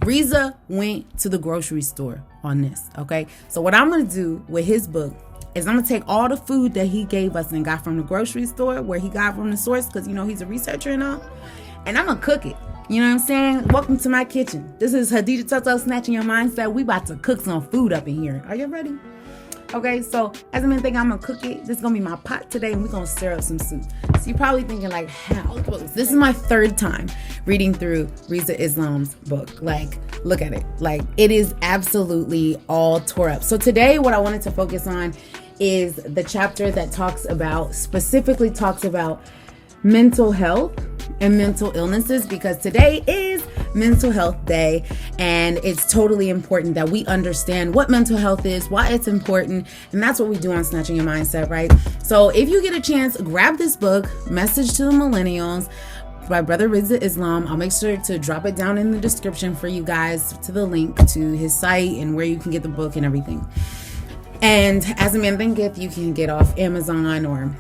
Rizza went to the grocery store on this, okay? So what I'm going to do with his book is I'm going to take all the food that he gave us and got from the grocery store, where he got from the source, because, he's a researcher and all, and I'm going to cook it. You know what I'm saying? Welcome to my kitchen. This is Khadijah Tou Tou, Snatching Your Mindset. We about to cook some food up in here. Are you ready? Okay, so as a man think I'm going to cook it. This is going to be my pot today, and we're going to stir up some soup. So you're probably thinking like, how? This is my third time reading through Rizza Islam's book. Like, look at it. Like, it is absolutely all tore up. So today what I wanted to focus on is the chapter that specifically talks about mental health and mental illnesses, because today is Mental Health Day, and it's totally important that we understand what mental health is, why it's important, and that's what we do on Snatching Your Mindset, right? So if you get a chance, grab this book, Message to the Millennials by Brother Rizza Islam. I'll make sure to drop it down in the description for you guys, to the link to his site and where you can get the book and everything. And As a Man Thinketh, you can get off Amazon or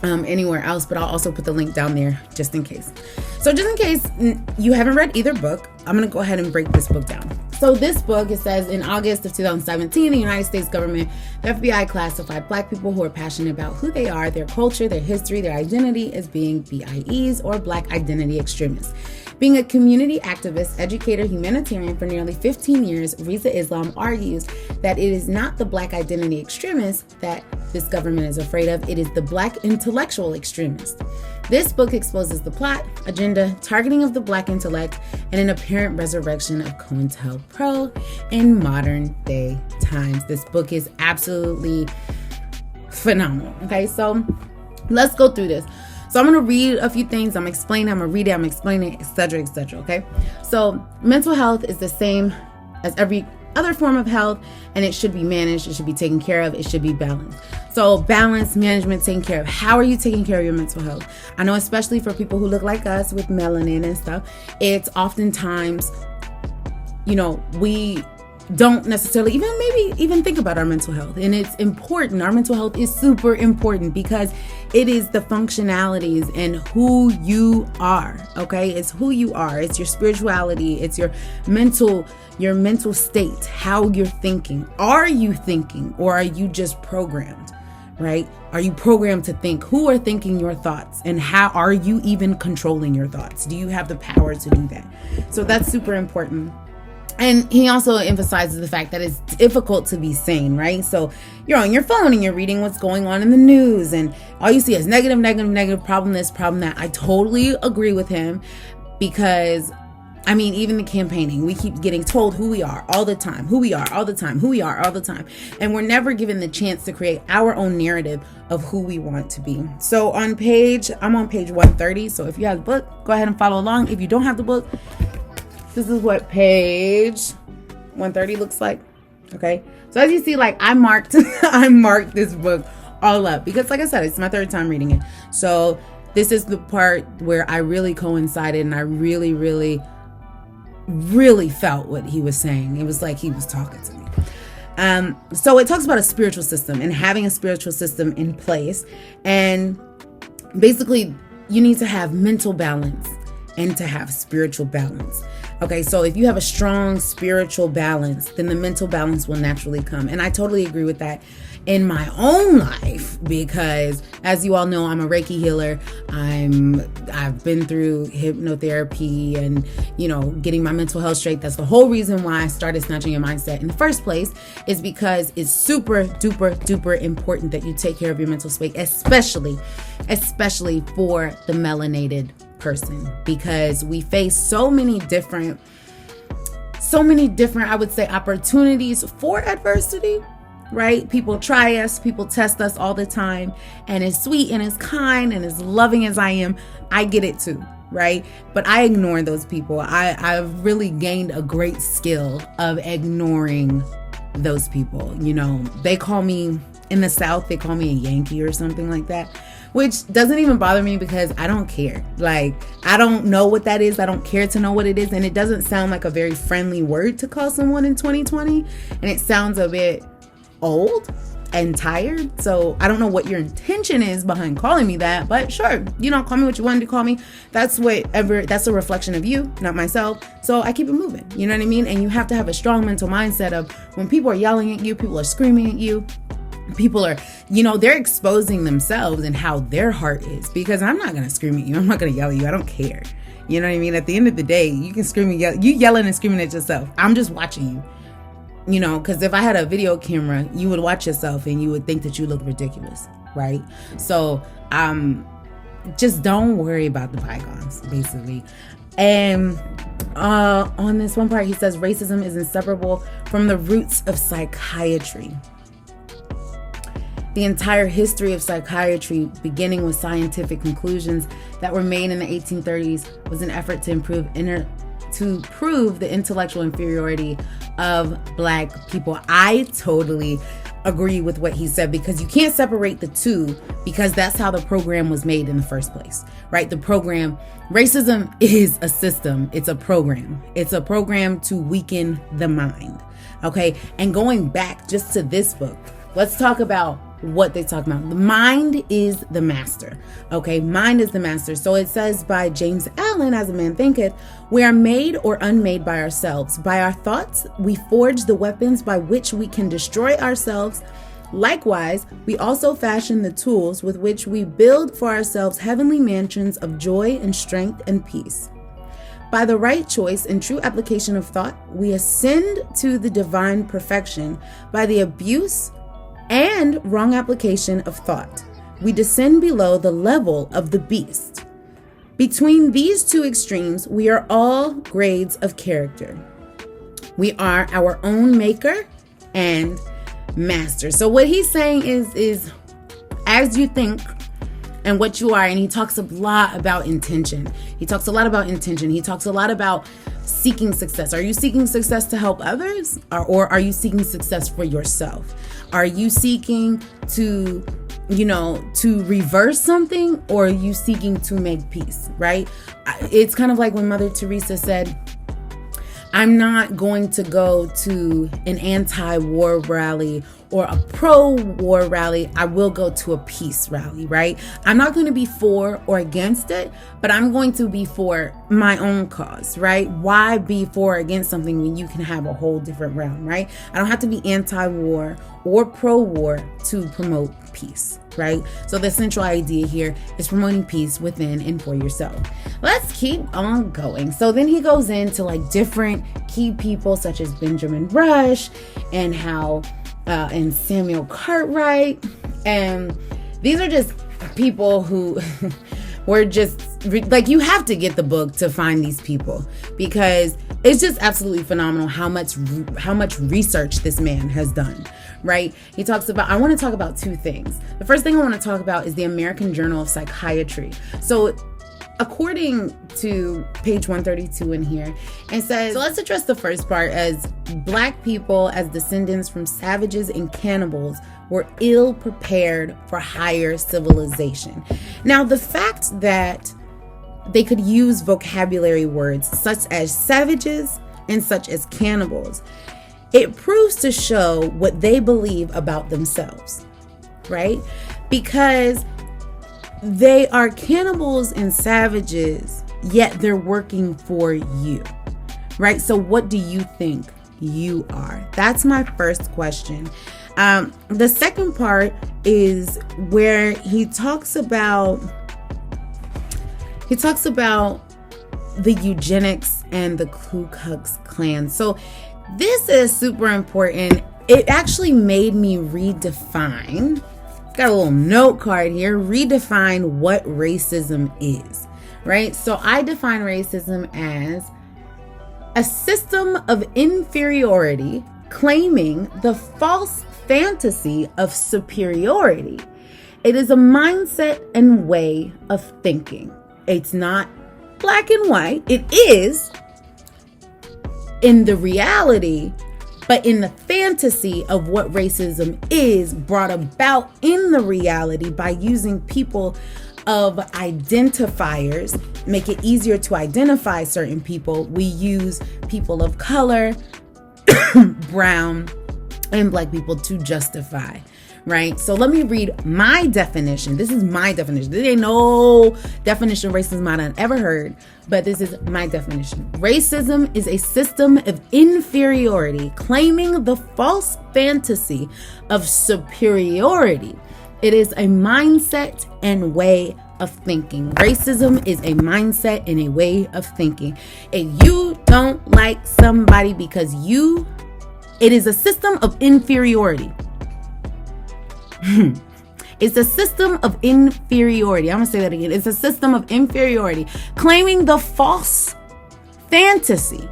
anywhere else, but I'll also put the link down there just in case. So just in case you haven't read either book, I'm going to go ahead and break this book down. So this book, it says, in August of 2017, the United States government, the FBI classified Black people who are passionate about who they are, their culture, their history, their identity as being BIEs, or Black identity extremists. Being a community activist, educator, humanitarian for nearly 15 years, Rizza Islam argues that it is not the Black identity extremists that this government is afraid of, it is the Black intellectual extremists. This book exposes the plot, agenda, targeting of the Black intellect, and an apparent resurrection of COINTELPRO in modern day times. This book is absolutely phenomenal. Okay, so let's go through this. So I'm going to read a few things. I'm going to read it, I'm explaining it, etc., okay? So mental health is the same as every other form of health, and it should be managed, it should be taken care of, it should be balanced. So balance, management, taking care of. How are you taking care of your mental health? I know, especially for people who look like us with melanin and stuff, it's oftentimes, we don't necessarily even think about our mental health. And it's important. Our mental health is super important because it is the functionalities and who you are. Okay. It's who you are. It's your spirituality. It's your mental state, how you're thinking. Are you thinking, or are you just programmed? Right? Are you programmed to think? Who are thinking your thoughts, and how are you even controlling your thoughts? Do you have the power to do that? So that's super important. And he also emphasizes the fact that it's difficult to be sane, right? So you're on your phone and you're reading what's going on in the news, and all you see is negative, problem this, problem that. I totally agree with him, because even the campaigning, we keep getting told who we are all the time, and we're never given the chance to create our own narrative of who we want to be. So I'm on page 130. So if you have the book, go ahead and follow along. If you don't have the book, this is what page 130 looks like. Okay. So as you see, I marked this book all up because, like I said, it's my third time reading it. So this is the part where I really coincided, and I really, really, really felt what he was saying. It was like he was talking to me. So it talks about a spiritual system and having a spiritual system in place. And basically, you need to have mental balance and to have spiritual balance. Okay, so if you have a strong spiritual balance, then the mental balance will naturally come. And I totally agree with that in my own life, because as you all know, I'm a Reiki healer. I've been through hypnotherapy and, getting my mental health straight. That's the whole reason why I started Snatching Your Mindset in the first place, is because it's super duper duper important that you take care of your mental space, especially for the melanated person, because we face so many different, I would say, opportunities for adversity, right? People try us, people test us all the time, and as sweet and as kind and as loving as I am, I get it too, right? But I ignore those people. I've really gained a great skill of ignoring those people. They call me, in the South, they call me a Yankee or something like that, which doesn't even bother me because I don't care. I don't know what that is. I don't care to know what it is. And it doesn't sound like a very friendly word to call someone in 2020. And it sounds a bit old. and tired. So I don't know what your intention is behind calling me that, but sure, call me what you wanted to call me. That's a reflection of you, not myself. So I keep it moving. You know what I mean? And you have to have a strong mental mindset of when people are yelling at you, people are screaming at you, people are, they're exposing themselves and how their heart is, because I'm not going to scream at you. I'm not going to yell at you. I don't care. You know what I mean? At the end of the day, you can scream and yell. You yelling and screaming at yourself. I'm just watching you. Because if I had a video camera, you would watch yourself and you would think that you look ridiculous, right? So just don't worry about the bygones, basically. And on this one part, he says racism is inseparable from the roots of psychiatry. The entire history of psychiatry, beginning with scientific conclusions that were made in the 1830s, was an effort to prove the intellectual inferiority of Black people. I totally agree with what he said, because you can't separate the two, because that's how the program was made in the first place, right? The program, racism is a system. It's a program. It's a program to weaken the mind. Okay. And going back just to this book, let's talk about what they talk about. The mind is the master. Okay, mind is the master. So it says by James Allen, As a Man Thinketh, we are made or unmade by ourselves. By our thoughts, we forge the weapons by which we can destroy ourselves. Likewise, we also fashion the tools with which we build for ourselves heavenly mansions of joy and strength and peace. By the right choice and true application of thought, we ascend to the divine perfection. By the abuse and wrong application of thought, we descend below the level of the beast. Between these two extremes, we are all grades of character. We are our own maker and master. So what he's saying is as you think and what you are, and he talks a lot about intention. He talks a lot about seeking success. Are you seeking success to help others, or are you seeking success for yourself? Are you seeking to reverse something, or are you seeking to make peace, right? It's kind of like when Mother Teresa said, I'm not going to go to an anti-war rally or a pro-war rally. I will go to a peace rally, right? I'm not going to be for or against it, but I'm going to be for my own cause, right? Why be for or against something when you can have a whole different realm, right? I don't have to be anti-war or pro-war to promote peace, right? So the central idea here is promoting peace within and for yourself. Let's keep on going. So then he goes into like different key people such as Benjamin Rush and and Samuel Cartwright. And these are just people who were just like, you have to get the book to find these people, because it's just absolutely phenomenal how much research this man has done, right? He talks about, I want to talk about two things. The first thing I want to talk about is the American Journal of Psychiatry. So according to page 132 in here, it says, so let's address the first part as Black people as descendants from savages and cannibals were ill prepared for higher civilization. Now, the fact that they could use vocabulary words such as savages and such as cannibals, it proves to show what they believe about themselves, right? Because they are cannibals and savages, yet they're working for you, right? So what do you think you are? That's my first question. The second part is where he talks about the eugenics and the Ku Klux Klan. So this is super important. It actually made me redefine, got a little note card here, redefine what racism is, right? So I define racism as a system of inferiority claiming the false fantasy of superiority. It is a mindset and way of thinking. It's not black and white. It is in the reality, but in the fantasy of what racism is brought about in the reality by using people of identifiers, make it easier to identify certain people. We use people of color, brown, and Black people to justify right? So let me read my definition. This is my definition. There ain't no definition of racism I've ever heard, but this is my definition. Racism is a system of inferiority, claiming the false fantasy of superiority. It is a mindset and way of thinking. Racism is a mindset and a way of thinking. If you don't like somebody because it is a system of inferiority. It's a system of inferiority. I'm going to say that again. It's a system of inferiority, claiming the false fantasy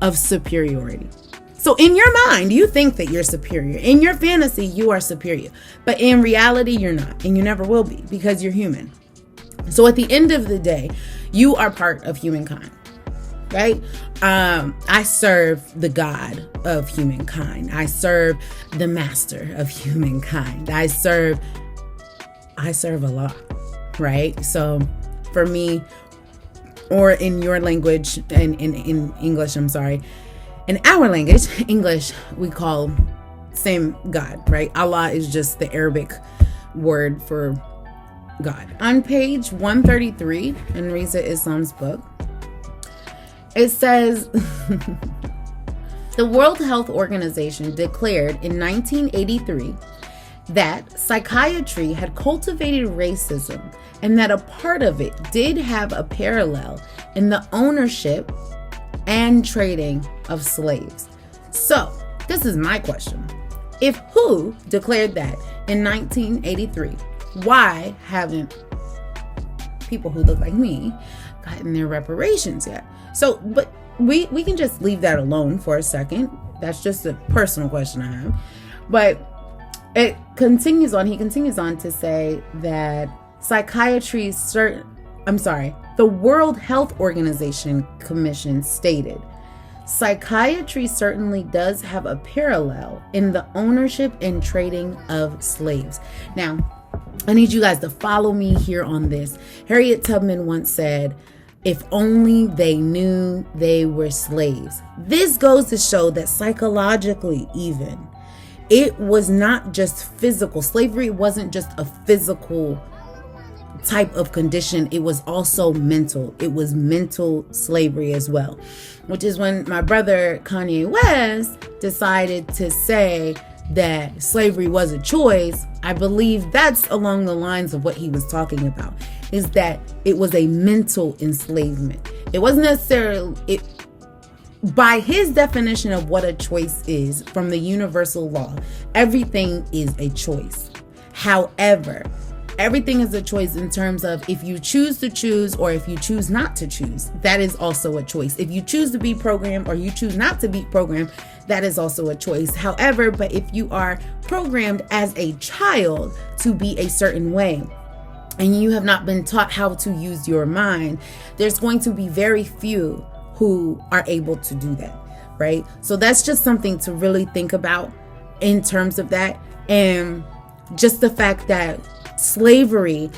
of superiority. So in your mind, you think that you're superior. In your fantasy, you are superior. But in reality, you're not. And you never will be, because you're human. So at the end of the day, you are part of humankind, right? I serve the God of humankind. I serve the master of humankind. I serve Allah, right? So for me, or in your language, in English, I'm sorry, in our language, English, we call same God, right? Allah is just the Arabic word for God. On page 133 in Rizza Islam's book, it says, the World Health Organization declared in 1983 that psychiatry had cultivated racism and that a part of it did have a parallel in the ownership and trading of slaves. So, this is my question. If WHO declared that in 1983, why haven't people who look like me gotten their reparations yet? So, but we can just leave that alone for a second. That's just a personal question I have. But he continues on to say that the World Health Organization Commission stated, psychiatry certainly does have a parallel in the ownership and trading of slaves. Now, I need you guys to follow me here on this. Harriet Tubman once said, if only they knew they were slaves. This goes to show that psychologically even, it was not just physical. Slavery wasn't just a physical type of condition. It was also mental. It was mental slavery as well, which is when my brother Kanye West decided to say that slavery was a choice. I believe that's along the lines of what he was talking about, is that it was a mental enslavement. It wasn't necessarily, by his definition of what a choice is from the universal law, everything is a choice. However, everything is a choice in terms of if you choose to choose or if you choose not to choose, that is also a choice. If you choose to be programmed or you choose not to be programmed, that is also a choice. However, but if you are programmed as a child to be a certain way and you have not been taught how to use your mind, there's going to be very few who are able to do that, right? So that's just something to really think about in terms of that. And just the fact that slavery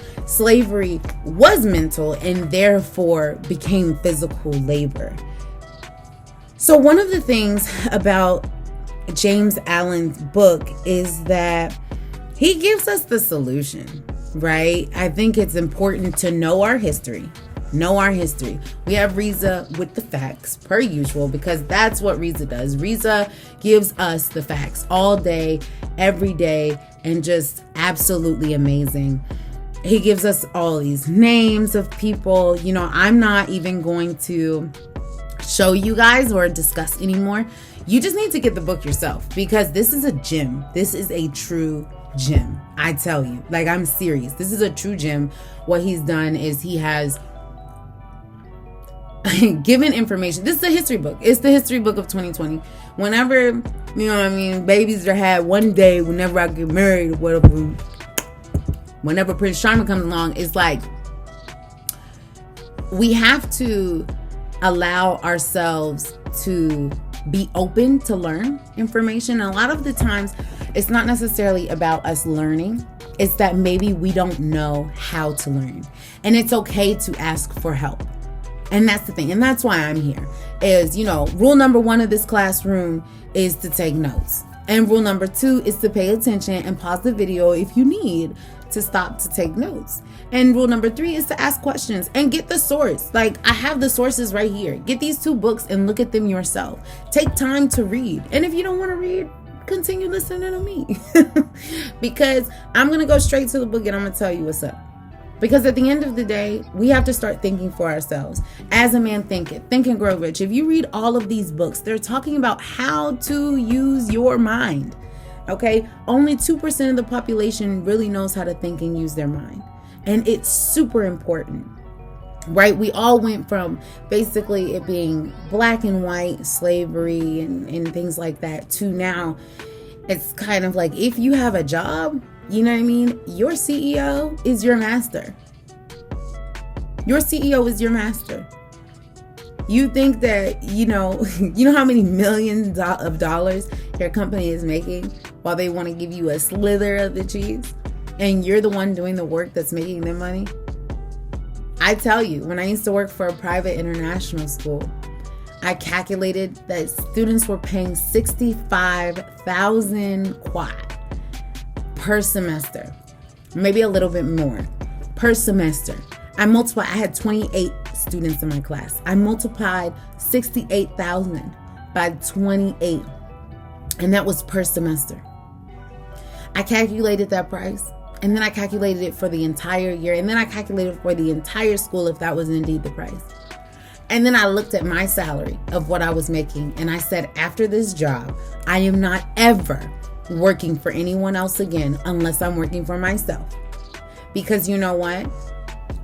was mental and therefore became physical labor. So one of the things about James Allen's book is that he gives us the solution, right? I think it's important to know our history. We have Rizza with the facts per usual, because that's what Rizza does. Rizza gives us the facts all day, every day, and just absolutely amazing. He gives us all these names of people. You know, I'm not even going to show you guys or discuss anymore. You just need to get the book yourself, because this is a gem. This is a true gem. I tell you, like, I'm serious. This is a true gem. What he's done is he has given information. This is a history book. It's the history book of 2020. Whenever, you know what I mean, babies are had one day, whenever I get married, whatever, whenever Prince Charming comes along, it's like we have to allow ourselves to be open to learn information. And a lot of the times it's not necessarily about us learning. It's that maybe we don't know how to learn, and it's okay to ask for help. And that's the thing. And that's why I'm here is, you know, rule number one of this classroom is to take notes. And rule number 2 is to pay attention and pause the video if you need to stop to take notes. And rule number 3 is to ask questions and get the source. Like, I have the sources right here. Get these 2 books and look at them yourself. Take time to read. And if you don't want to read, continue listening to me. Because I'm going to go straight to the book and I'm going to tell you what's up. Because at the end of the day, we have to start thinking for ourselves. As a Man Thinketh, Think and Grow Rich. If you read all of these books, they're talking about how to use your mind. Okay? Only 2% of the population really knows how to think and use their mind. And it's super important. Right? We all went from basically it being black and white, slavery and things like that, to now it's kind of like, if you have a job, you know what I mean? Your CEO is your master. Your CEO is your master. You think that, you know how many millions of dollars your company is making while they want to give you a slither of the cheese, and you're the one doing the work that's making them money? I tell you, when I used to work for a private international school, I calculated that students were paying 65,000 quad per semester, maybe a little bit more per semester. I had 28 students in my class. I multiplied 68,000 by 28, and that was per semester. I calculated that price, and then I calculated it for the entire year, and then I calculated for the entire school if that was indeed the price. And then I looked at my salary of what I was making, and I said, after this job, I am not ever working for anyone else again unless I'm working for myself. Because you know what?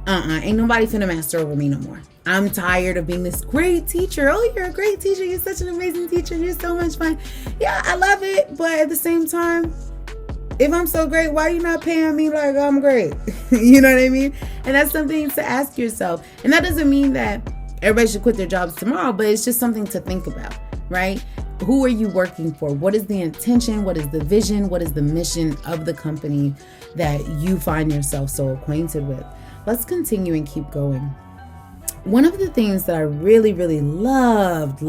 Ain't nobody finna master over me no more. I'm tired of being this great teacher. Oh, you're a great teacher. You're such an amazing teacher. You're so much fun. Yeah, I love it. But at the same time, if I'm so great, why are you not paying me like I'm great? You know what I mean? And that's something to ask yourself. And that doesn't mean that everybody should quit their jobs tomorrow, but it's just something to think about, right? Who are you working for? What is the intention? What is the vision? What is the mission of the company that you find yourself so acquainted with? Let's continue and keep going. One of the things that I really, really loved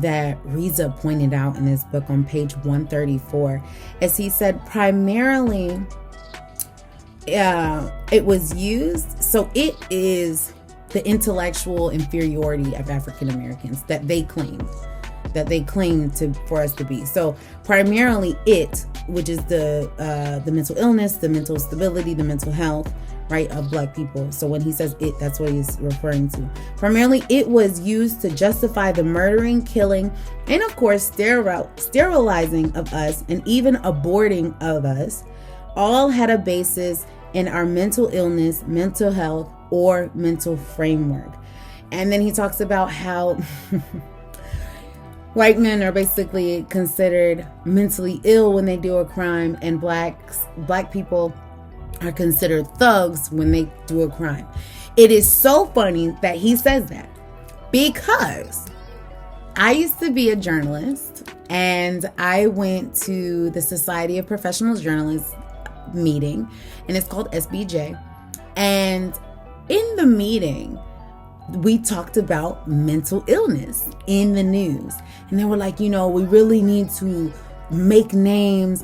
that Rizza pointed out in his book on page 134 is he said primarily it was used, so it is the intellectual inferiority of African Americans that they claim for us to be. So primarily it, which is the mental illness, the mental stability, the mental health, right, of Black people. So when he says it, that's what he's referring to. Primarily it was used to justify the murdering, killing, and of course sterilizing of us, and even aborting of us, all had a basis in our mental illness, mental health, or mental framework. And then he talks about how white men are basically considered mentally ill when they do a crime, and black people are considered thugs when they do a crime. It is so funny that he says that, because I used to be a journalist, and I went to the Society of Professional Journalists meeting, and it's called SBJ. And in the meeting, we talked about mental illness in the news. And they were like, we really need to make names,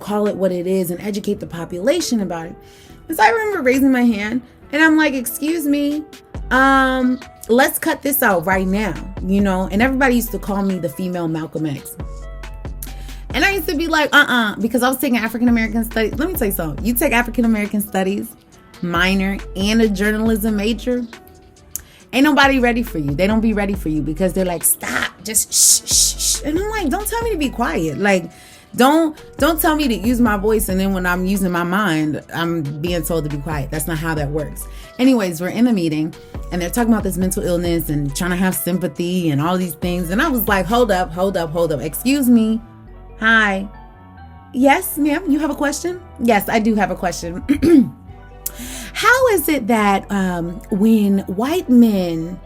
call it what it is and educate the population about it. Because I remember raising my hand and I'm like, excuse me, let's cut this out right now, and everybody used to call me the female Malcolm X. And I used to be like, because I was taking African American studies. Let me tell you something. You take African American studies minor and a journalism major, ain't nobody ready for you. They don't be ready for you because they're like, stop, just shh. And I'm like, don't tell me to be quiet. Like, don't tell me to use my voice, and then when I'm using my mind, I'm being told to be quiet. That's not how that works. Anyways, we're in a meeting and they're talking about this mental illness and trying to have sympathy and all these things. And I was like, hold up. Excuse me. Hi. Yes, ma'am, you have a question? Yes, I do have a question. How is it that when white men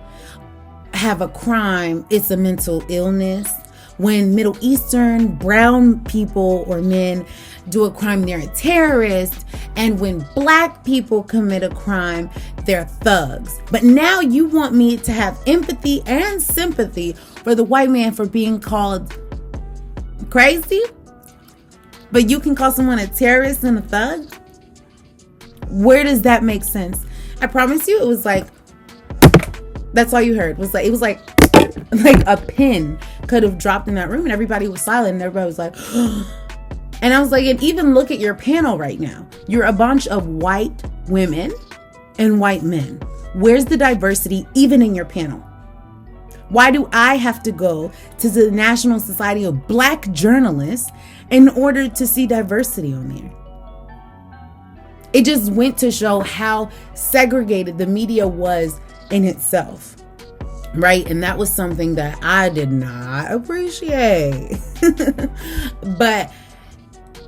have a crime, it's a mental illness? When Middle Eastern, brown people or men do a crime, they're a terrorist. And when Black people commit a crime, they're thugs. But now you want me to have empathy and sympathy for the white man for being called Crazy? But you can call someone a terrorist and a thug? Where does that make sense? I promise you, it was like, that's all you heard. It was like a pin could have dropped in that room, and everybody was silent, and everybody was like, and I was like, and even look at your panel right now. You're a bunch of white women and white men. Where's the diversity even in your panel? Why do I have to go to the National Society of Black Journalists in order to see diversity on there? It just went to show how segregated the media was in itself, right? And that was something that I did not appreciate. But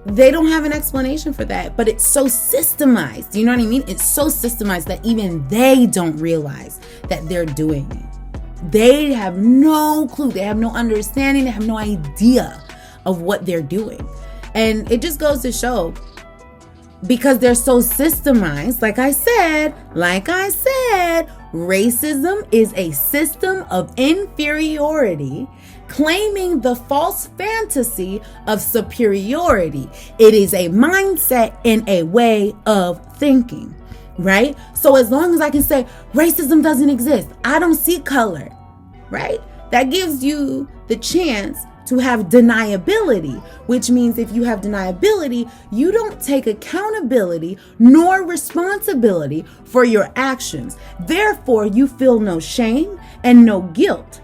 they don't have an explanation for that. But it's so systemized. You know what I mean? It's so systemized that even they don't realize that they're doing it. They have no clue. They have no understanding. They have no idea of what they're doing. And it just goes to show, because they're so systemized, like I said, racism is a system of inferiority, claiming the false fantasy of superiority. It is a mindset and a way of thinking, right? So as long as I can say racism doesn't exist, I don't see color, right? That gives you the chance to have deniability, which means if you have deniability, you don't take accountability nor responsibility for your actions. Therefore, you feel no shame and no guilt,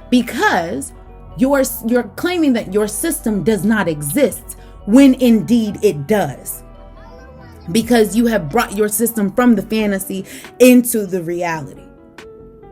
because you're claiming that your system does not exist when indeed it does, because you have brought your system from the fantasy into the reality.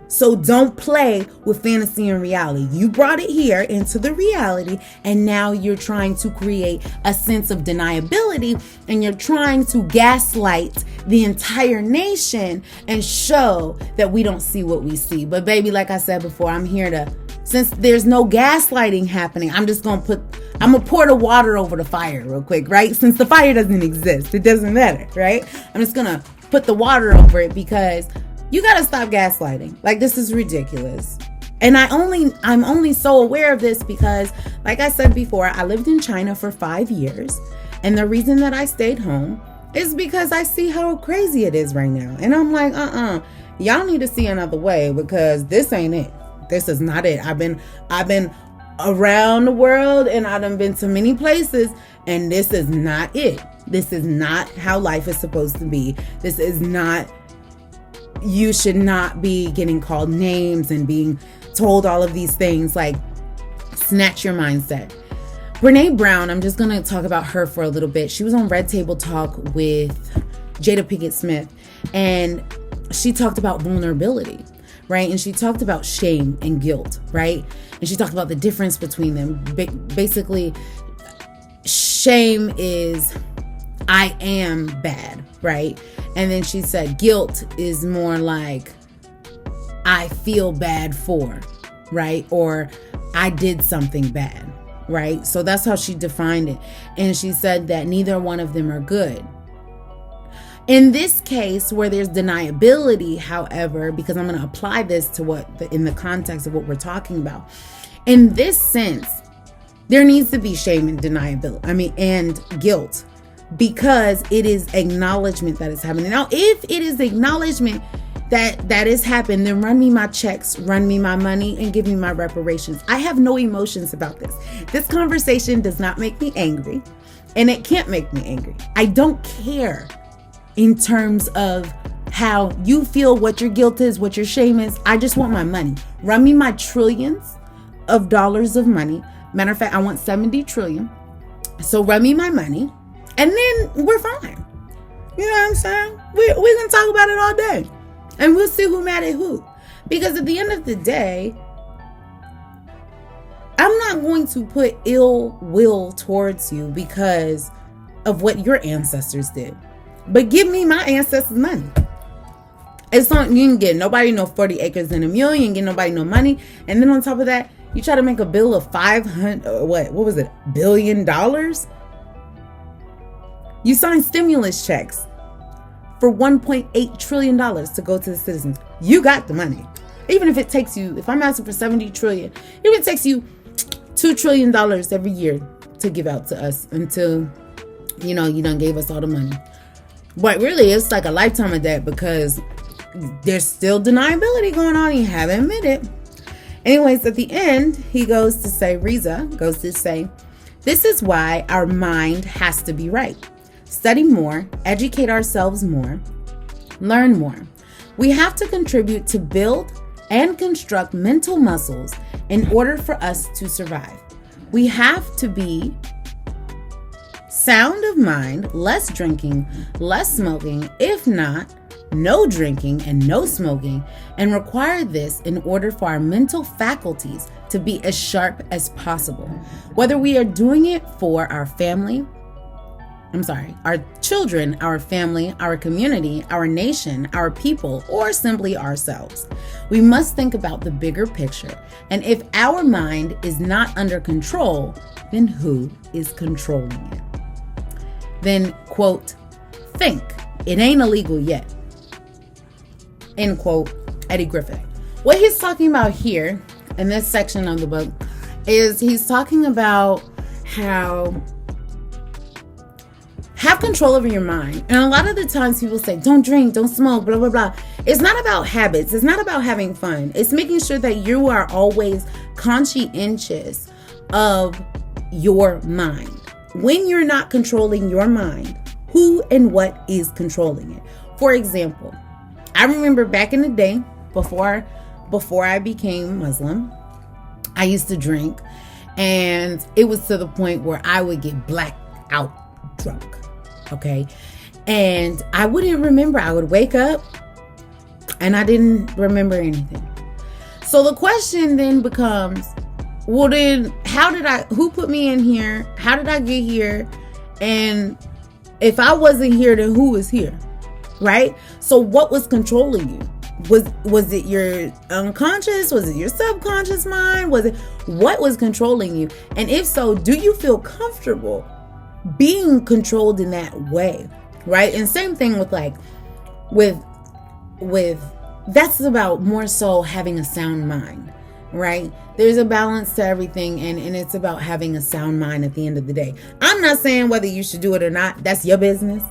So don't play with fantasy and reality. You brought it here into the reality, and now you're trying to create a sense of deniability, and you're trying to gaslight the entire nation and show that we don't see what we see. But baby, like I said before, I'm here to, since there's no gaslighting happening, I'm gonna pour the water over the fire real quick, right? Since the fire doesn't exist, it doesn't matter, right? I'm just gonna put the water over it, because you gotta stop gaslighting. Like, this is ridiculous. And I'm only so aware of this because, like I said before, I lived in China for 5 years. And the reason that I stayed home is because I see how crazy it is right now. And I'm like, y'all need to see another way, because this ain't it. This is not it. I've been around the world, and I've done been to many places, and this is not it. This is not how life is supposed to be. This is not, you should not be getting called names and being told all of these things. Like, snatch your mindset. Brene Brown, I'm just going to talk about her for a little bit. She was on Red Table Talk with Jada Pinkett Smith, and she talked about vulnerability, right? And she talked about shame and guilt, right? And she talked about the difference between them. Basically, shame is, I am bad, right? And then she said guilt is more like, I feel bad for, right? Or I did something bad, right? So that's how she defined it. And she said that neither one of them are good. In this case, where there's deniability, however, because I'm going to apply this to in the context of what we're talking about. In this sense, there needs to be shame and deniability, and guilt. Because it is acknowledgement that is happening. Now, if it is acknowledgement that is happening, then run me my checks, run me my money, and give me my reparations. I have no emotions about this. This conversation does not make me angry, and it can't make me angry. I don't care in terms of how you feel, what your guilt is, what your shame is. I just want my money. Run me my trillions of dollars of money. Matter of fact, I want 70 trillion. So run me my money. And then we're fine. You know what I'm saying? We're going to talk about it all day. And we'll see who mad at who. Because at the end of the day, I'm not going to put ill will towards you because of what your ancestors did. But give me my ancestors' money. It's not, you can get nobody no 40 acres and a mule. You can get nobody no money. And then on top of that, you try to make a bill of $500 billion? You sign stimulus checks for $1.8 trillion to go to the citizens. You got the money. Even if it takes you, if I'm asking for 70 trillion, if it takes you $2 trillion every year to give out to us until, you done gave us all the money. But really, it's like a lifetime of debt because there's still deniability going on. You haven't admitted. Anyways, at the end, Rizza goes to say, this is why our mind has to be right. Study more, educate ourselves more, learn more. We have to contribute to build and construct mental muscles in order for us to survive. We have to be sound of mind, less drinking, less smoking, if not, no drinking and no smoking, and require this in order for our mental faculties to be as sharp as possible. Whether we are doing it for our children, our family, our community, our nation, our people, or simply ourselves. We must think about the bigger picture. And if our mind is not under control, then who is controlling it? Then, quote, think. It ain't illegal yet. End quote, Eddie Griffith. What he's talking about here in this section of the book is he's talking about how have control over your mind. And a lot of the times people say, don't drink, don't smoke, blah, blah, blah. It's not about habits. It's not about having fun. It's making sure that you are always conscientious of your mind. When you're not controlling your mind, who and what is controlling it? For example, I remember back in the day, before I became Muslim, I used to drink, and it was to the point where I would get blackout drunk. Okay. And I wouldn't remember. I would wake up and I didn't remember anything. So the question then becomes, well, then who put me in here? How did I get here? And if I wasn't here, then who was here? Right? So what was controlling you? Was it your unconscious? Was it your subconscious mind? What was controlling you? And if so, do you feel comfortable being controlled in that way? Right? And same thing with that's about more so having a sound mind, right? There's a balance to everything, and it's about having a sound mind at the end of the day. I'm not saying whether you should do it or not. That's your business.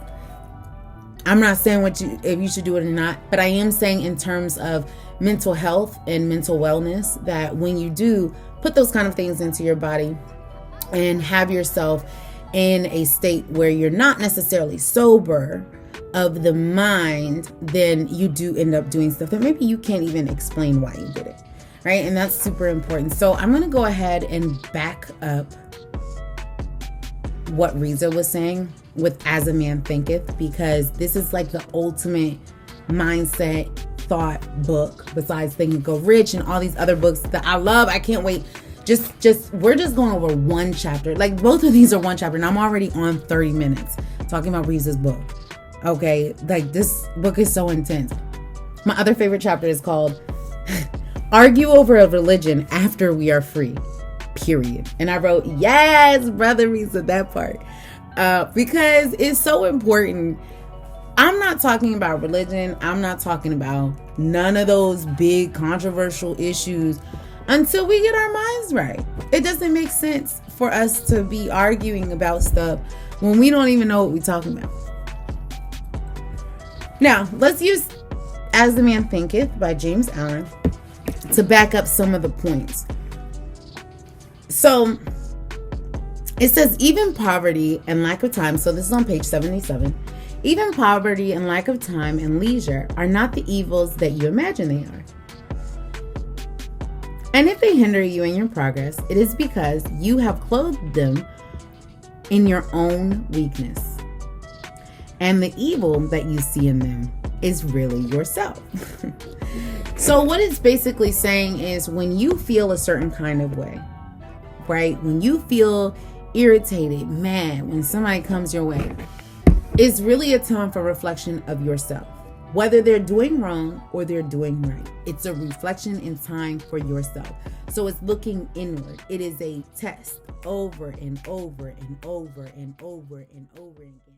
I'm not saying if you should do it or not, but I am saying in terms of mental health and mental wellness, that when you do put those kind of things into your body and have yourself in a state where you're not necessarily sober of the mind, then you do end up doing stuff that maybe you can't even explain why you did it, right? And that's super important. So I'm going to go ahead and back up what Rizza was saying with As a Man Thinketh, because this is like the ultimate mindset thought book besides Think and Go Rich and all these other books that I love. I can't wait. We're just going over one chapter. Like, both of these are one chapter, and I'm already on 30 minutes talking about Rizza's book. Okay, like, this book is so intense. My other favorite chapter is called Argue Over a Religion After We Are Free, period. And I wrote, yes, Brother Rizza, that part. Because it's so important. I'm not talking about religion. I'm not talking about none of those big controversial issues until we get our minds right. It doesn't make sense for us to be arguing about stuff when we don't even know what we're talking about. Now, let's use As a Man Thinketh by James Allen to back up some of the points. So it says, even poverty and lack of time, so this is on page 77, even poverty and lack of time and leisure are not the evils that you imagine they are. And if they hinder you in your progress, it is because you have clothed them in your own weakness. And the evil that you see in them is really yourself. So what it's basically saying is, when you feel a certain kind of way, right? When you feel irritated, mad, when somebody comes your way, it's really a time for reflection of yourself. Whether they're doing wrong or they're doing right, it's a reflection in time for yourself. So it's looking inward. It is a test over and over and over and over and over again.